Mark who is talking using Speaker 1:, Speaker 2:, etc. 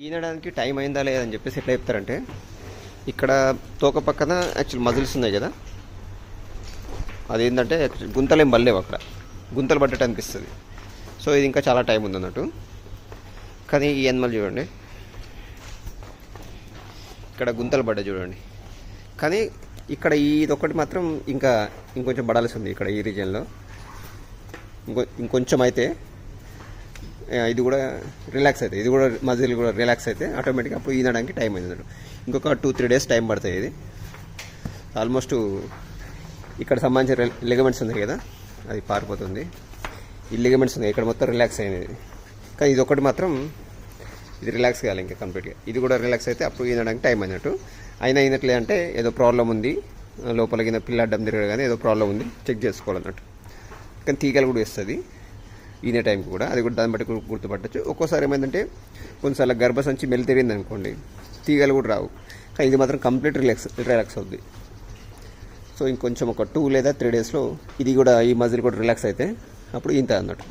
Speaker 1: ఈనడానికి time అయిందా లేదని చెప్పేసి ఎట్లా చెప్తారంటే, ఇక్కడ తోక పక్కన యాక్చువల్ మజిల్స్ ఉన్నాయి కదా, అదేంటంటే గుంతలేం పడలేవు, అక్కడ గుంతలు పడ్డట్టు అనిపిస్తుంది. సో ఇది ఇంకా చాలా టైం ఉంది అన్నట్టు. కానీ ఈ ఎనిమల్ చూడండి, ఇక్కడ గుంతలు పడ్డా చూడండి. కానీ ఇక్కడ ఇదొకటి మాత్రం ఇంకొంచెం పడాల్సి ఉంది. ఇక్కడ ఈ రీజియన్లో ఇంకొంచెం అయితే ఇది కూడా రిలాక్స్ అవుతుంది, ఇది కూడా మజిల్ కూడా రిలాక్స్ అయితే ఆటోమేటిక్గా అప్పుడు ఈనడానికి టైం అయింది అన్నట్టు. ఇంకొక 2-3 days టైం పడుతుంది. ఇది ఆల్మోస్ట్ ఇక్కడ సంబంధించిన లిగమెంట్స్ ఉన్నాయి కదా, అది పారిపోతుంది. ఈ లిగమెంట్స్ ఉన్నాయి ఇక్కడ మొత్తం రిలాక్స్ అయింది. కానీ ఇది ఒకటి మాత్రం ఇది రిలాక్స్ కావాలి ఇంకా కంప్లీట్గా. ఇది కూడా రిలాక్స్ అయితే అప్పుడు ఈనడానికి టైం అయినట్టు. అయినట్లే అంటే ఏదో ప్రాబ్లం ఉంది, లోపల కింద పిల్ల అడ్డం తిరగదు, కానీ ఏదో ప్రాబ్లం ఉంది, చెక్ చేసుకోవాలన్నట్టు. కానీ తీగలు కూడా వేస్తుంది ఈనే టైంకి కూడా, అది కూడా దాన్ని బట్టి గుర్తుపట్టచ్చు. ఒక్కోసారి ఏమైందంటే కొన్నిసార్లు గర్భసంచి మెలితిరింది అనుకోండి, తీగలు కూడా రావు. కానీ ఇది మాత్రం కంప్లీట్ రిలాక్స్ అవుద్ది. సో ఇంకొంచెం ఒక 2 లేదా 3 daysలో ఇది కూడా ఈ మజిల్ కూడా రిలాక్స్ అయితే అప్పుడు ఇంత అన్నట్టు.